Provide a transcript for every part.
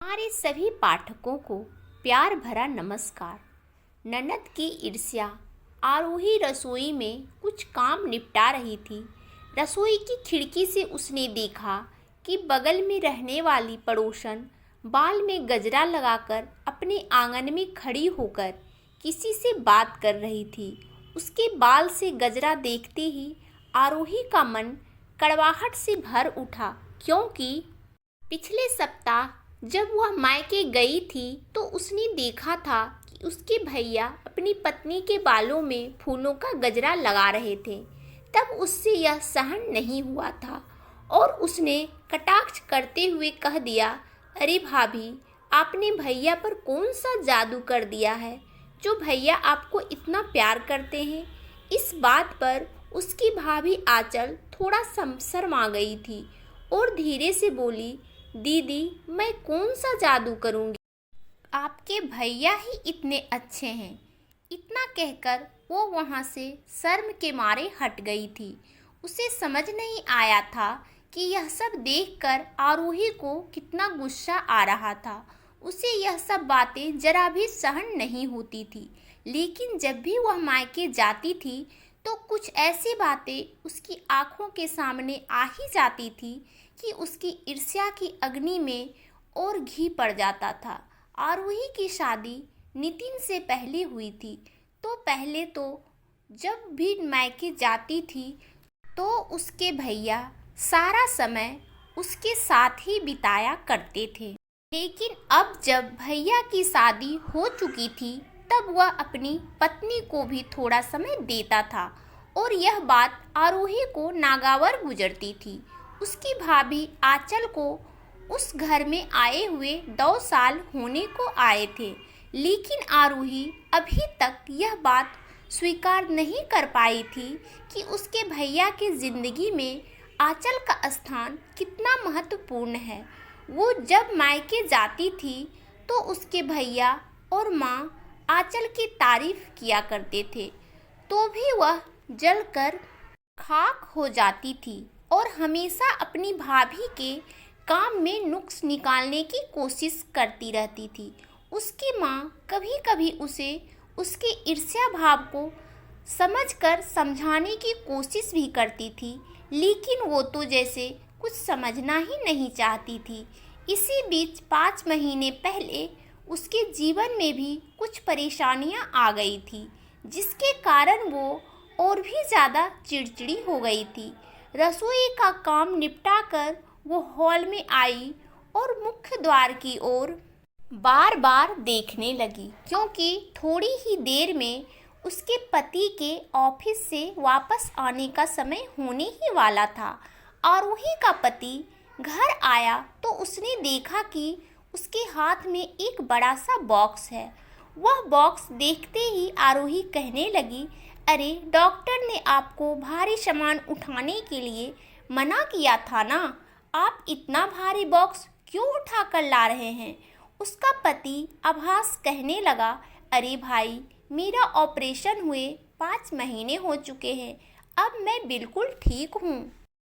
हमारे सभी पाठकों को प्यार भरा नमस्कार। ननद की ईर्ष्या। आरोही रसोई में कुछ काम निपटा रही थी। रसोई की खिड़की से उसने देखा कि बगल में रहने वाली पड़ोसन बाल में गजरा लगाकर अपने आंगन में खड़ी होकर किसी से बात कर रही थी। उसके बाल से गजरा देखते ही आरोही का मन कड़वाहट से भर उठा, क्योंकि पिछले सप्ताह जब वह मायके गई थी तो उसने देखा था कि उसके भैया अपनी पत्नी के बालों में फूलों का गजरा लगा रहे थे। तब उससे यह सहन नहीं हुआ था और उसने कटाक्ष करते हुए कह दिया, अरे भाभी, आपने भैया पर कौन सा जादू कर दिया है जो भैया आपको इतना प्यार करते हैं। इस बात पर उसकी भाभी आंचल थोड़ा शर्मा गई थी और धीरे से बोली, दीदी, मैं कौन सा जादू करूंगी, आपके भैया ही इतने अच्छे हैं। इतना कहकर वो वहाँ से शर्म के मारे हट गई थी। उसे समझ नहीं आया था कि यह सब देखकर आरोही को कितना गुस्सा आ रहा था। उसे यह सब बातें जरा भी सहन नहीं होती थी, लेकिन जब भी वह मायके जाती थी तो कुछ ऐसी बातें उसकी आंखों के सामने आ ही जाती थी कि उसकी ईर्ष्या की अग्नि में और घी पड़ जाता था। आरोही की शादी नितिन से पहले हुई थी, तो पहले तो जब भी मायके जाती थी तो उसके भैया सारा समय उसके साथ ही बिताया करते थे। लेकिन अब जब भैया की शादी हो चुकी थी तब वह अपनी पत्नी को भी थोड़ा समय देता था और यह बात आरोही को नागवार गुजरती थी। उसकी भाभी आंचल को उस घर में आए हुए 2 साल होने को आए थे, लेकिन आरोही अभी तक यह बात स्वीकार नहीं कर पाई थी कि उसके भैया के जिंदगी में आंचल का स्थान कितना महत्वपूर्ण है। वो जब मायके जाती थी तो उसके भैया और माँ आंचल की तारीफ किया करते थे, तो भी वह जलकर खाक हो जाती थी और हमेशा अपनी भाभी के काम में नुक्स निकालने की कोशिश करती रहती थी। उसकी माँ कभी कभी उसे उसके ईर्ष्या भाव को समझकर समझाने की कोशिश भी करती थी, लेकिन वो तो जैसे कुछ समझना ही नहीं चाहती थी। इसी बीच 5 महीने पहले उसके जीवन में भी कुछ परेशानियां आ गई थी, जिसके कारण वो और भी ज़्यादा चिड़चिड़ी हो गई थी। रसोई का काम निपटाकर वो हॉल में आई और मुख्य द्वार की ओर बार बार देखने लगी, क्योंकि थोड़ी ही देर में उसके पति के ऑफिस से वापस आने का समय होने ही वाला था। आरोही का पति घर आया तो उसने देखा कि उसके हाथ में एक बड़ा सा बॉक्स है। वह बॉक्स देखते ही आरोही कहने लगी, अरे, डॉक्टर ने आपको भारी सामान उठाने के लिए मना किया था ना, आप इतना भारी बॉक्स क्यों उठा कर ला रहे हैं। उसका पति आभास कहने लगा, अरे भाई, मेरा ऑपरेशन हुए 5 महीने हो चुके हैं, अब मैं बिल्कुल ठीक हूँ।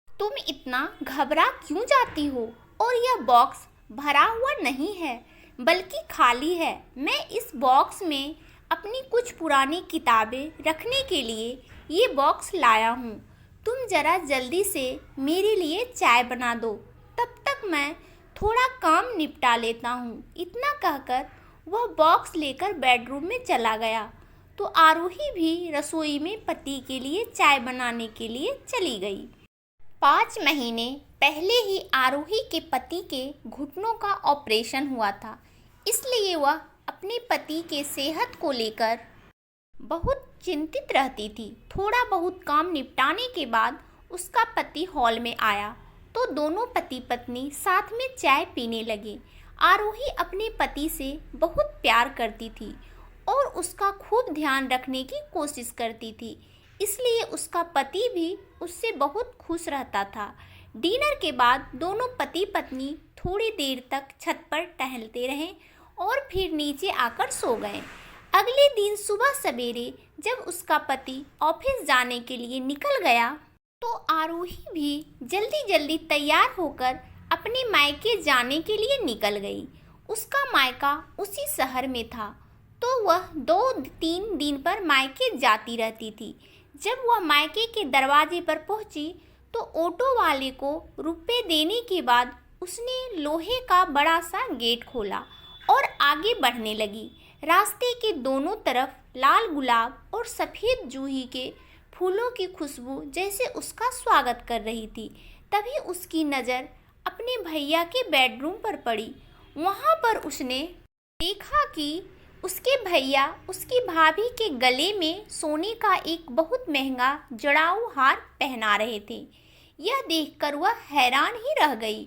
तुम इतना घबरा क्यों जाती हो, और यह बॉक्स भरा हुआ नहीं है बल्कि खाली है। मैं इस बॉक्स में अपनी कुछ पुरानी किताबें रखने के लिए ये बॉक्स लाया हूँ। तुम ज़रा जल्दी से मेरे लिए चाय बना दो, तब तक मैं थोड़ा काम निपटा लेता हूँ। इतना कहकर वह बॉक्स लेकर बेडरूम में चला गया तो आरोही भी रसोई में पति के लिए चाय बनाने के लिए चली गई। 5 महीने पहले ही आरोही के पति के घुटनों का ऑपरेशन हुआ था, इसलिए वह अपने पति के सेहत को लेकर बहुत चिंतित रहती थी। थोड़ा बहुत काम निपटाने के बाद उसका पति हॉल में आया तो दोनों पति पत्नी साथ में चाय पीने लगे। आरोही अपने पति से बहुत प्यार करती थी और उसका खूब ध्यान रखने की कोशिश करती थी, इसलिए उसका पति भी उससे बहुत खुश रहता था। डिनर के बाद दोनों पति पत्नी थोड़ी देर तक छत पर टहलते रहे और फिर नीचे आकर सो गए। अगले दिन सुबह सवेरे जब उसका पति ऑफिस जाने के लिए निकल गया तो आरोही भी जल्दी जल्दी तैयार होकर अपने मायके जाने के लिए निकल गई। उसका मायका उसी शहर में था, तो वह 2-3 दिन पर मायके जाती रहती थी। जब वह मायके के दरवाजे पर पहुंची तो ऑटो वाले को रुपए देने के बाद उसने लोहे का बड़ा सा गेट खोला और आगे बढ़ने लगी। रास्ते के दोनों तरफ लाल गुलाब और सफ़ेद जूही के फूलों की खुशबू जैसे उसका स्वागत कर रही थी। तभी उसकी नज़र अपने भैया के बेडरूम पर पड़ी। वहाँ पर उसने देखा कि उसके भैया उसकी भाभी के गले में सोने का एक बहुत महंगा जड़ाऊ हार पहना रहे थे। यह देखकर वह हैरान ही रह गई,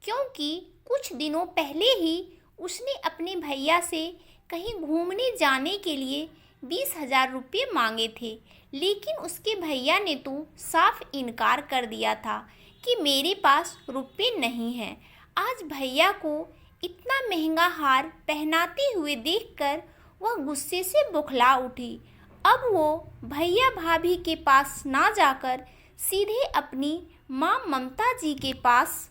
क्योंकि कुछ दिनों पहले ही उसने अपने भैया से कहीं घूमने जाने के लिए 20,000 रुपये मांगे थे, लेकिन उसके भैया ने तो साफ इनकार कर दिया था कि मेरे पास रुपये नहीं हैं। आज भैया को इतना महंगा हार पहनाते हुए देखकर वह गुस्से से बौखला उठी। अब वो भैया भाभी के पास ना जाकर सीधे अपनी माँ ममता जी के पास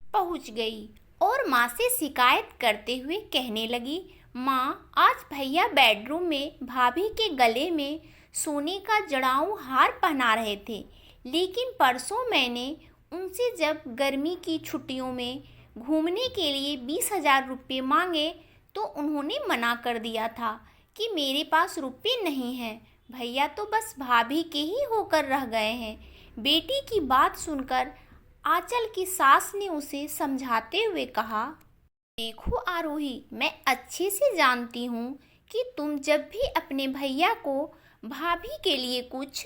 पहुँच गई और माँ से शिकायत करते हुए कहने लगी, माँ, आज भैया बेडरूम में भाभी के गले में सोने का जड़ाऊ हार पहना रहे थे, लेकिन परसों मैंने उनसे जब गर्मी की छुट्टियों में घूमने के लिए 20,000 रुपये मांगे तो उन्होंने मना कर दिया था कि मेरे पास रुपये नहीं हैं। भैया तो बस भाभी के ही होकर रह गए हैं। बेटी की बात सुनकर आंचल की सास ने उसे समझाते हुए कहा, देखो आरोही, मैं अच्छे से जानती हूँ कि तुम जब भी अपने भैया को भाभी के लिए कुछ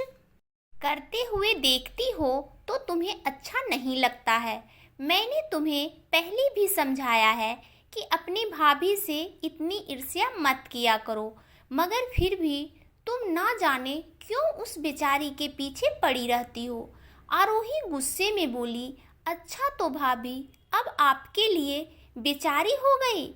करते हुए देखती हो तो तुम्हें अच्छा नहीं लगता है। मैंने तुम्हें पहले भी समझाया है कि अपनी भाभी से इतनी ईर्ष्या मत किया करो, मगर फिर भी तुम ना जाने क्यों उस बेचारी के पीछे पड़ी रहती हो। आरोही गुस्से में बोली, अच्छा तो भाभी, अब आपके लिए बेचारी हो गई?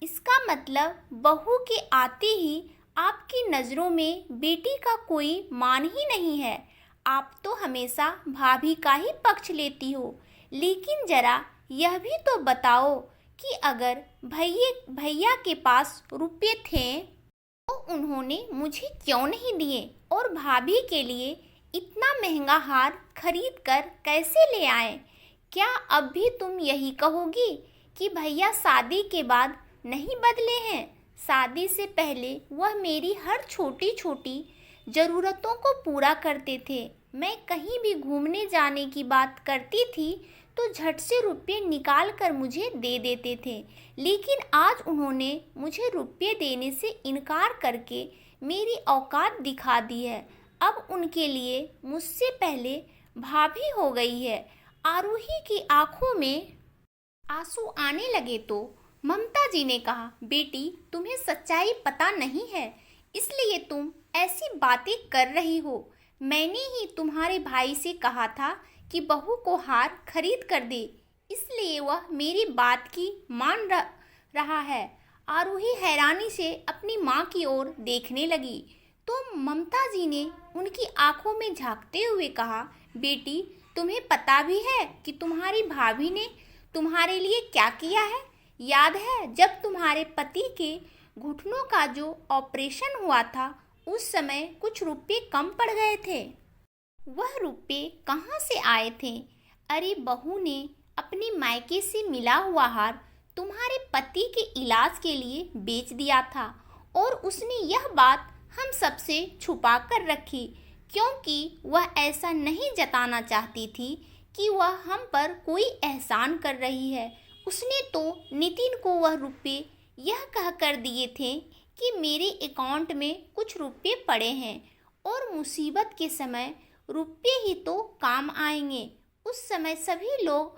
इसका मतलब बहू के आते ही आपकी नज़रों में बेटी का कोई मान ही नहीं है। आप तो हमेशा भाभी का ही पक्ष लेती हो। लेकिन ज़रा यह भी तो बताओ कि अगर भैया के पास रुपये थे तो उन्होंने मुझे क्यों नहीं दिए, और भाभी के लिए इतना महंगा हार खरीद कर कैसे ले आए? क्या अब भी तुम यही कहोगी कि भैया शादी के बाद नहीं बदले हैं? शादी से पहले वह मेरी हर छोटी छोटी ज़रूरतों को पूरा करते थे। मैं कहीं भी घूमने जाने की बात करती थी तो झट से रुपये निकाल कर मुझे दे देते थे, लेकिन आज उन्होंने मुझे रुपये देने से इनकार करके मेरी औकात दिखा दी है। अब उनके लिए मुझसे पहले भाभी हो गई है। आरोही की आंखों में आंसू आने लगे तो ममता जी ने कहा, बेटी, तुम्हें सच्चाई पता नहीं है, इसलिए तुम ऐसी बातें कर रही हो। मैंने ही तुम्हारे भाई से कहा था कि बहू को हार खरीद कर दे, इसलिए वह मेरी बात की मान रहा है। आरोही हैरानी से अपनी माँ की ओर देखने लगी तो ममता जी ने उनकी आंखों में झांकते हुए कहा, बेटी, तुम्हें पता भी है कि तुम्हारी भाभी ने तुम्हारे लिए क्या किया है? याद है जब तुम्हारे पति के घुटनों का जो ऑपरेशन हुआ था उस समय कुछ रुपये कम पड़ गए थे। वह रुपये कहाँ से आए थे? अरे बहू ने अपने मायके से मिला हुआ हार तुम्हारे पति के इलाज के लिए बेच दिया था, और उसने यह बात हम सबसे छुपा कर रखी, क्योंकि वह ऐसा नहीं जताना चाहती थी कि वह हम पर कोई एहसान कर रही है। उसने तो नितिन को वह रुपये यह कह कर दिए थे कि मेरे अकाउंट में कुछ रुपये पड़े हैं और मुसीबत के समय रुपये ही तो काम आएंगे। उस समय सभी लोग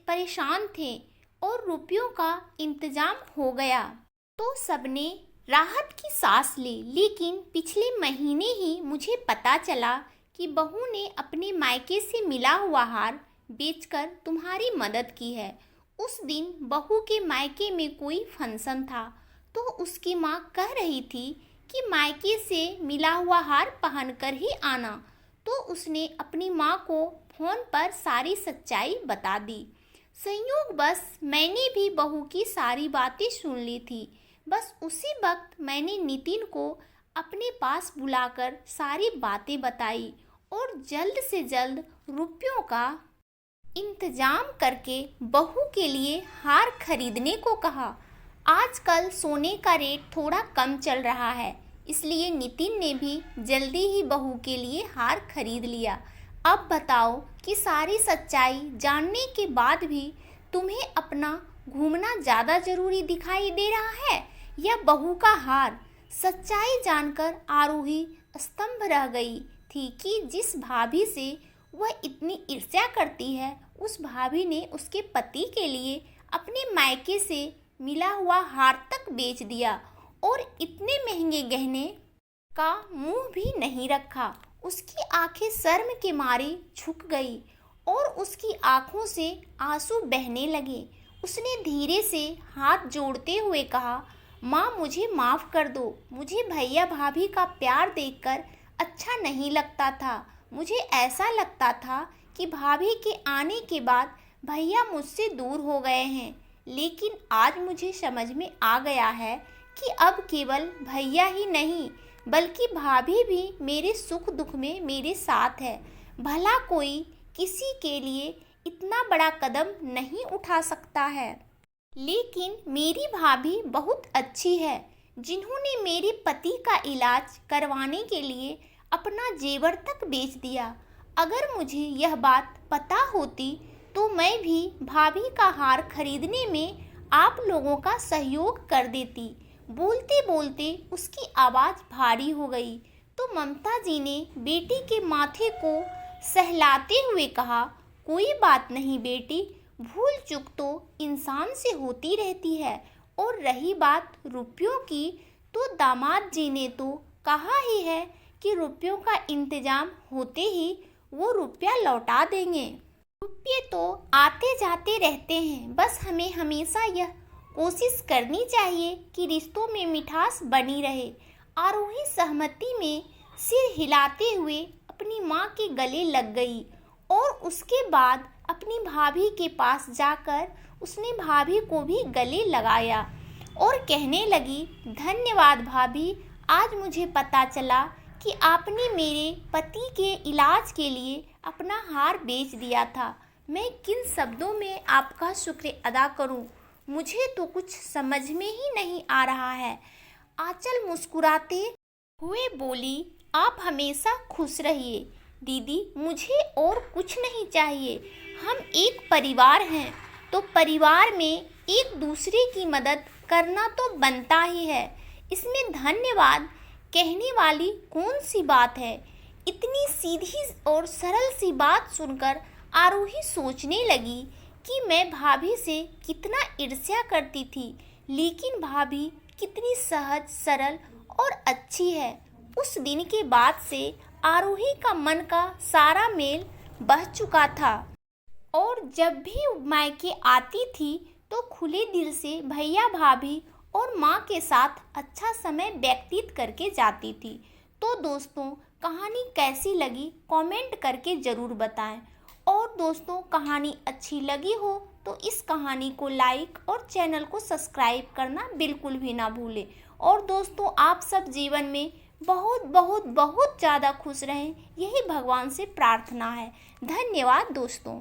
परेशान थे और रुपयों का इंतजाम हो गया तो सबने राहत की सांस ली। लेकिन पिछले महीने ही मुझे पता चला कि बहू ने अपने मायके से मिला हुआ हार बेचकर तुम्हारी मदद की है। उस दिन बहू के मायके में कोई फंक्शन था तो उसकी माँ कह रही थी कि मायके से मिला हुआ हार पहनकर ही आना, तो उसने अपनी माँ को फ़ोन पर सारी सच्चाई बता दी। संयोगवश मैंने भी बहू की सारी बातें सुन ली थी। बस उसी वक्त मैंने नितिन को अपने पास बुलाकर सारी बातें बताई और जल्द से जल्द रुपयों का इंतजाम करके बहू के लिए हार खरीदने को कहा। आजकल सोने का रेट थोड़ा कम चल रहा है, इसलिए नितिन ने भी जल्दी ही बहू के लिए हार खरीद लिया। अब बताओ कि सारी सच्चाई जानने के बाद भी तुम्हें अपना घूमना ज़्यादा ज़रूरी दिखाई दे रहा है या बहू का हार? सच्चाई जानकर आरोही स्तंभ रह गई थी कि जिस भाभी से वह इतनी ईर्ष्या करती है, उस भाभी ने उसके पति के लिए अपने मायके से मिला हुआ हार तक बेच दिया और इतने महंगे गहने का मुंह भी नहीं रखा। उसकी आंखें शर्म के मारे झुक गई और उसकी आंखों से आंसू बहने लगे। उसने धीरे से हाथ जोड़ते हुए कहा, माँ मुझे माफ़ कर दो। मुझे भैया भाभी का प्यार देखकर अच्छा नहीं लगता था। मुझे ऐसा लगता था कि भाभी के आने के बाद भैया मुझसे दूर हो गए हैं, लेकिन आज मुझे समझ में आ गया है कि अब केवल भैया ही नहीं बल्कि भाभी भी मेरे सुख दुख में मेरे साथ है। भला कोई किसी के लिए इतना बड़ा कदम नहीं उठा सकता है, लेकिन मेरी भाभी बहुत अच्छी है, जिन्होंने मेरे पति का इलाज करवाने के लिए अपना जेवर तक बेच दिया। अगर मुझे यह बात पता होती तो मैं भी भाभी का हार खरीदने में आप लोगों का सहयोग कर देती। बोलते बोलते उसकी आवाज़ भारी हो गई तो ममता जी ने बेटी के माथे को सहलाते हुए कहा, कोई बात नहीं बेटी, भूल चूक तो इंसान से होती रहती है। और रही बात रुपयों की, तो दामाद जी ने तो कहा ही है कि रुपयों का इंतजाम होते ही वो रुपया लौटा देंगे। रुपये तो आते जाते रहते हैं, बस हमें हमेशा यह कोशिश करनी चाहिए कि रिश्तों में मिठास बनी रहे। आरोही सहमति में सिर हिलाते हुए अपनी माँ के गले लग गई और उसके बाद अपनी भाभी के पास जाकर उसने भाभी को भी गले लगाया और कहने लगी, धन्यवाद भाभी, आज मुझे पता चला कि आपने मेरे पति के इलाज के लिए अपना हार बेच दिया था। मैं किन शब्दों में आपका शुक्र अदा करूं? मुझे तो कुछ समझ में ही नहीं आ रहा है। आंचल मुस्कुराते हुए बोली, आप हमेशा खुश रहिए दीदी, मुझे और कुछ नहीं चाहिए। हम एक परिवार हैं तो परिवार में एक दूसरे की मदद करना तो बनता ही है। इसमें धन्यवाद कहने वाली कौन सी बात है? इतनी सीधी और सरल सी बात सुनकर आरोही सोचने लगी कि मैं भाभी से कितना ईर्ष्या करती थी, लेकिन भाभी कितनी सहज सरल और अच्छी है। उस दिन के बाद से आरोही का मन का सारा मेल बह चुका था और जब भी मायके आती थी तो खुले दिल से भैया भाभी और माँ के साथ अच्छा समय व्यतीत करके जाती थी। तो दोस्तों, कहानी कैसी लगी कमेंट करके ज़रूर बताएं। और दोस्तों, कहानी अच्छी लगी हो तो इस कहानी को लाइक और चैनल को सब्सक्राइब करना बिल्कुल भी ना भूलें। और दोस्तों, आप सब जीवन में बहुत बहुत बहुत ज़्यादा खुश रहें, यही भगवान से प्रार्थना है। धन्यवाद दोस्तों।